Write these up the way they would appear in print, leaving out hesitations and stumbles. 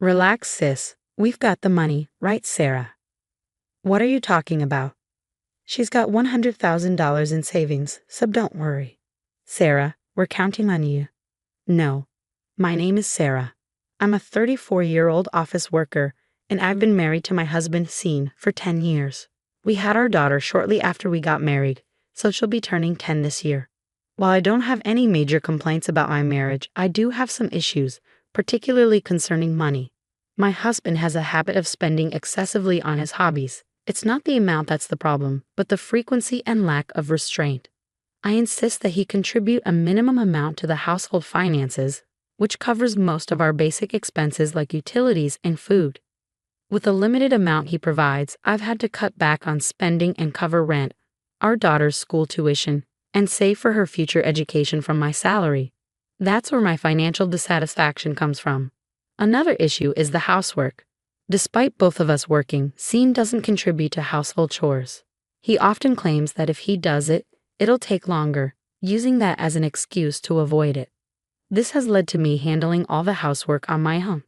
Relax, sis. We've got the money, right, Sarah? What are you talking about? She's got $100,000 in savings, so don't worry. Sarah, we're counting on you. No. My name is Sarah. I'm a 34-year-old office worker, and I've been married to my husband, Sean, for 10 years. We had our daughter shortly after we got married, so she'll be turning 10 this year. While I don't have any major complaints about my marriage, I do have some issues, particularly concerning money. My husband has a habit of spending excessively on his hobbies. It's not the amount that's the problem, but the frequency and lack of restraint. I insist that he contribute a minimum amount to the household finances, which covers most of our basic expenses like utilities and food. With the limited amount he provides, I've had to cut back on spending and cover rent, our daughter's school tuition, and save for her future education from my salary. That's where my financial dissatisfaction comes from. Another issue is the housework. Despite both of us working, Sean doesn't contribute to household chores. He often claims that if he does it, it'll take longer, using that as an excuse to avoid it. This has led to me handling all the housework on my own.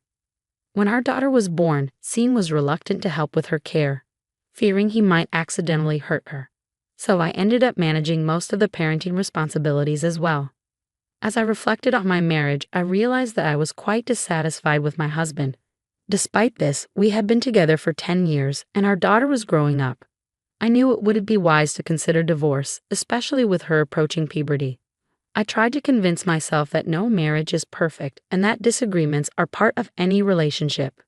When our daughter was born, Sean was reluctant to help with her care, fearing he might accidentally hurt her. So I ended up managing most of the parenting responsibilities as well. As I reflected on my marriage, I realized that I was quite dissatisfied with my husband. Despite this, we had been together for 10 years, and our daughter was growing up. I knew it wouldn't be wise to consider divorce, especially with her approaching puberty. I tried to convince myself that no marriage is perfect and that disagreements are part of any relationship.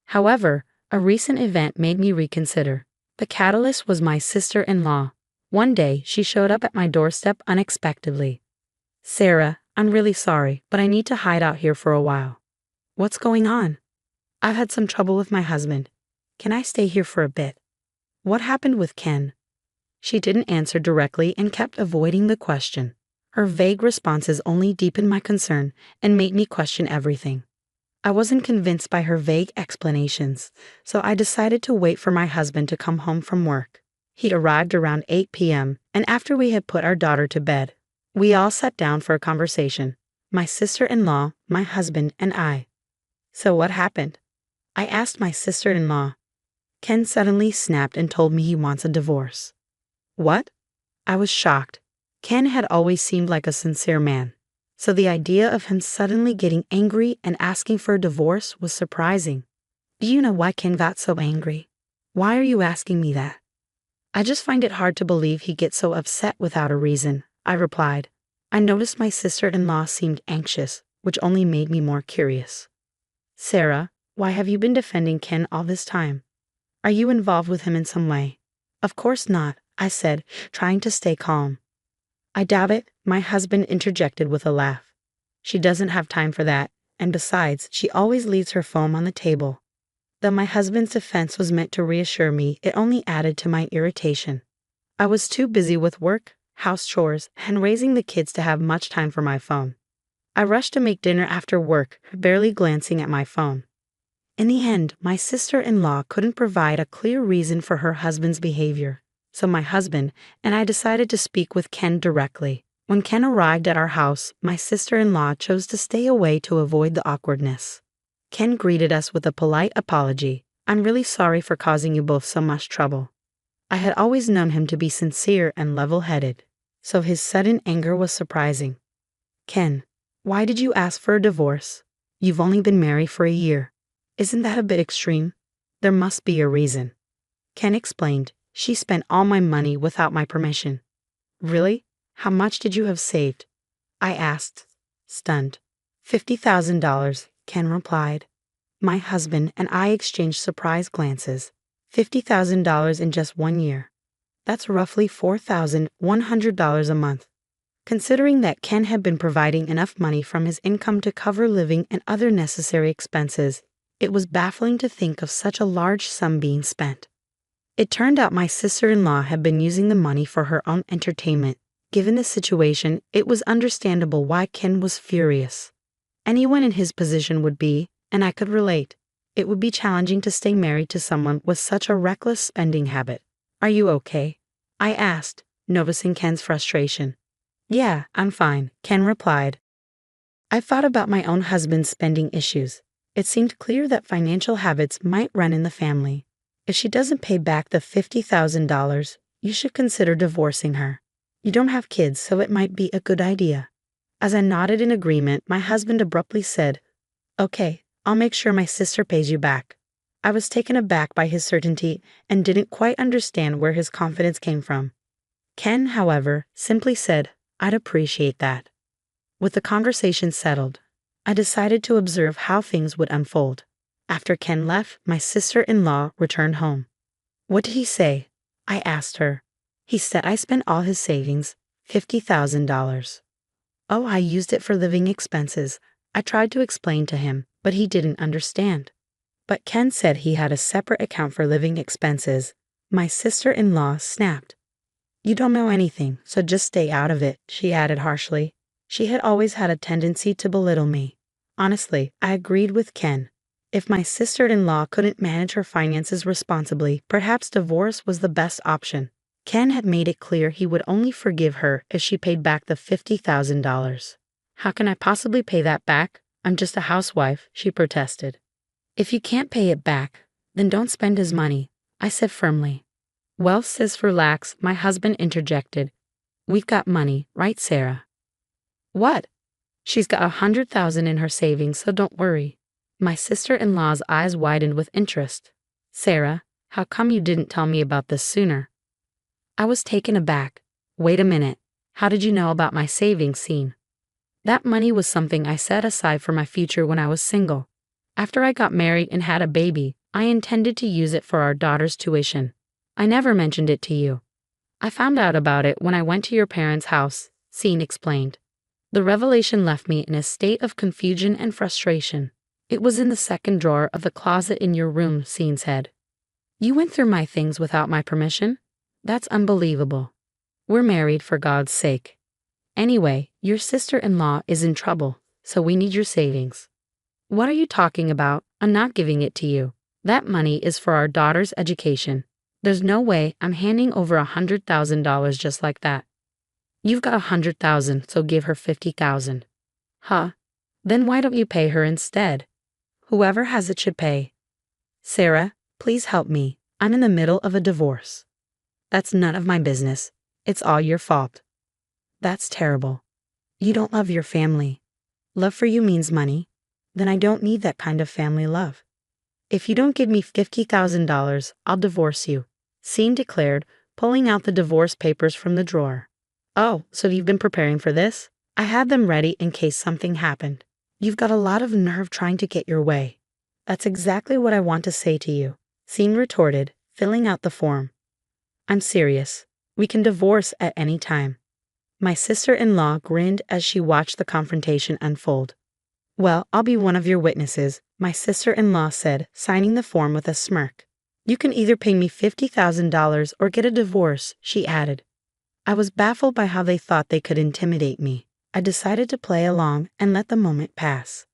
However, a recent event made me reconsider. The catalyst was my sister-in-law. One day, she showed up at my doorstep unexpectedly. Sarah, I'm really sorry, but I need to hide out here for a while. What's going on? I've had some trouble with my husband. Can I stay here for a bit? What happened with Ken? She didn't answer directly and kept avoiding the question. Her vague responses only deepened my concern and made me question everything. I wasn't convinced by her vague explanations, so I decided to wait for my husband to come home from work. He arrived around 8 p.m., and after we had put our daughter to bed, we all sat down for a conversation. My sister-in-law, my husband, and I. So what happened? I asked my sister-in-law. Ken suddenly snapped and told me he wants a divorce. What? I was shocked. Ken had always seemed like a sincere man, so the idea of him suddenly getting angry and asking for a divorce was surprising. Do you know why Ken got so angry? Why are you asking me that? I just find it hard to believe he gets so upset without a reason, I replied. I noticed my sister-in-law seemed anxious, which only made me more curious. Sarah, why have you been defending Ken all this time? Are you involved with him in some way? Of course not, I said, trying to stay calm. I doubt it, my husband interjected with a laugh. She doesn't have time for that, and besides, she always leaves her phone on the table. Though my husband's defense was meant to reassure me, it only added to my irritation. I was too busy with work, house chores, and raising the kids to have much time for my phone. I rushed to make dinner after work, barely glancing at my phone. In the end, my sister-in-law couldn't provide a clear reason for her husband's behavior, so my husband and I decided to speak with Ken directly. When Ken arrived at our house, my sister-in-law chose to stay away to avoid the awkwardness. Ken greeted us with a polite apology. I'm really sorry for causing you both so much trouble. I had always known him to be sincere and level-headed, so his sudden anger was surprising. Ken, why did you ask for a divorce? You've only been married for a year. Isn't that a bit extreme? There must be a reason. Ken explained. She spent all my money without my permission. Really? How much did you have saved? I asked, stunned. $50,000, Ken replied. My husband and I exchanged surprised glances. $50,000 in just 1 year. That's roughly $4,100 a month. Considering that Ken had been providing enough money from his income to cover living and other necessary expenses, it was baffling to think of such a large sum being spent. It turned out my sister-in-law had been using the money for her own entertainment. Given the situation, it was understandable why Ken was furious. Anyone in his position would be, and I could relate. It would be challenging to stay married to someone with such a reckless spending habit. Are you okay? I asked, noticing Ken's frustration. Yeah, I'm fine, Ken replied. I thought about my own husband's spending issues. It seemed clear that financial habits might run in the family. If she doesn't pay back the $50,000, you should consider divorcing her. You don't have kids, so it might be a good idea. As I nodded in agreement, my husband abruptly said, "Okay, I'll make sure my sister pays you back." I was taken aback by his certainty and didn't quite understand where his confidence came from. Ken, however, simply said, "I'd appreciate that." With the conversation settled, I decided to observe how things would unfold. After Ken left, my sister-in-law returned home. "What did he say?" I asked her. "He said I spent all his savings, $50,000. Oh, I used it for living expenses." I tried to explain to him, but he didn't understand. But Ken said he had a separate account for living expenses. My sister-in-law snapped. "You don't know anything, so just stay out of it," she added harshly. She had always had a tendency to belittle me. Honestly, I agreed with Ken. If my sister-in-law couldn't manage her finances responsibly, perhaps divorce was the best option. Ken had made it clear he would only forgive her if she paid back the $50,000. "How can I possibly pay that back? I'm just a housewife," she protested. "If you can't pay it back, then don't spend his money," I said firmly. "Well, sis, relax," my husband interjected. "We've got money, right, Sarah?" "What?" "She's got $100,000 in her savings, so don't worry." My sister-in-law's eyes widened with interest. "Sarah, how come you didn't tell me about this sooner?" I was taken aback. "Wait a minute. How did you know about my savings scene?" "That money was something I set aside for my future when I was single. After I got married and had a baby, I intended to use it for our daughter's tuition. I never mentioned it to you. I found out about it when I went to your parents' house," Scene explained. The revelation left me in a state of confusion and frustration. "It was in the second drawer of the closet in your room," Scene said. "You went through my things without my permission? That's unbelievable. We're married, for God's sake. Anyway, your sister-in-law is in trouble, so we need your savings." "What are you talking about? I'm not giving it to you. That money is for our daughter's education. There's no way I'm handing over $100,000 just like that." "You've got $100,000, so give her $50,000. "Huh? Then why don't you pay her instead?" "Whoever has it should pay." "Sarah, please help me. I'm in the middle of a divorce." "That's none of my business. It's all your fault." "That's terrible. You don't love your family. Love for you means money. Then I don't need that kind of family love. If you don't give me $50,000, I'll divorce you," Scene declared, pulling out the divorce papers from the drawer. "Oh, so you've been preparing for this?" "I had them ready in case something happened." "You've got a lot of nerve trying to get your way." "That's exactly what I want to say to you," Scene retorted, filling out the form. "I'm serious. We can divorce at any time." My sister-in-law grinned as she watched the confrontation unfold. "Well, I'll be one of your witnesses," my sister-in-law said, signing the form with a smirk. "You can either pay me $50,000 or get a divorce," she added. I was baffled by how they thought they could intimidate me. I decided to play along and let the moment pass.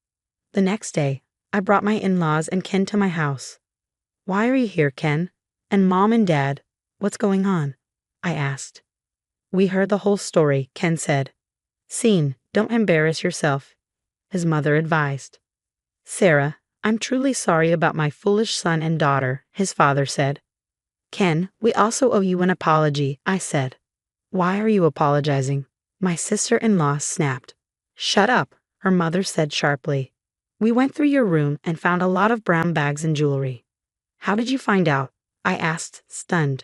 The next day, I brought my in-laws and Ken to my house. "Why are you here, Ken? And Mom and Dad, what's going on?" I asked. "We heard the whole story," Ken said. "Scene, don't embarrass yourself," his mother advised. "Sarah, I'm truly sorry about my foolish son and daughter," his father said. "Ken, we also owe you an apology," I said. "Why are you apologizing?" My sister-in-law snapped. "Shut up," her mother said sharply. "We went through your room and found a lot of brown bags and jewelry." "How did you find out?" I asked, stunned.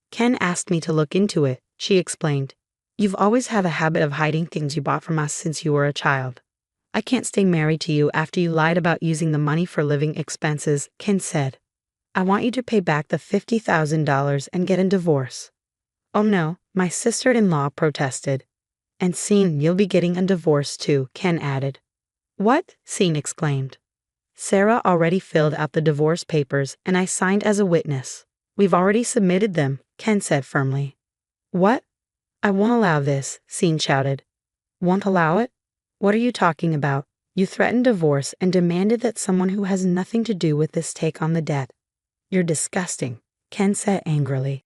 "Ken asked me to look into it," she explained. "You've always had a habit of hiding things you bought from us since you were a child. I can't stay married to you after you lied about using the money for living expenses," Ken said. "I want you to pay back the $50,000 and get a divorce." "Oh no," my sister-in-law protested. "And Scene, you'll be getting a divorce too," Ken added. "What?" Scene exclaimed. "Sarah already filled out the divorce papers and I signed as a witness. We've already submitted them," Ken said firmly. "What? I won't allow this," Scene shouted. "Won't allow it? What are you talking about? You threatened divorce and demanded that someone who has nothing to do with this take on the debt. You're disgusting," Ken said angrily.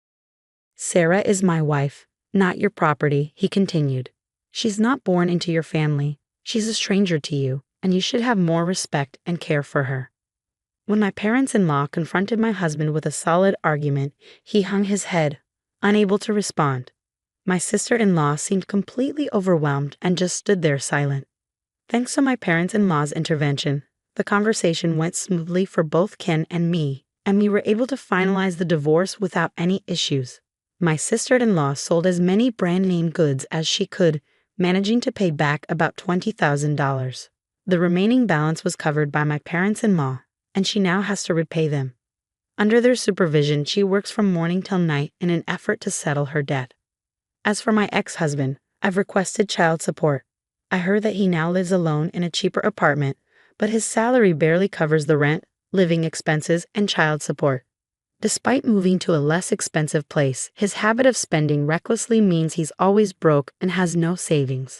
"Sarah is my wife, not your property," he continued. "She's not born into your family. She's a stranger to you, and you should have more respect and care for her. When my parents-in-law confronted my husband with a solid argument, he hung his head, unable to respond. My sister-in-law seemed completely overwhelmed and just stood there silent. Thanks to my parents-in-law's intervention, the conversation went smoothly for both Ken and me, and we were able to finalize the divorce without any issues. My sister-in-law sold as many brand-name goods as she could, managing to pay back about $20,000. The remaining balance was covered by my parents-in-law, and she now has to repay them. Under their supervision, she works from morning till night in an effort to settle her debt. As for my ex-husband, I've requested child support. I heard that he now lives alone in a cheaper apartment, but his salary barely covers the rent, living expenses, and child support. Despite moving to a less expensive place, his habit of spending recklessly means he's always broke and has no savings.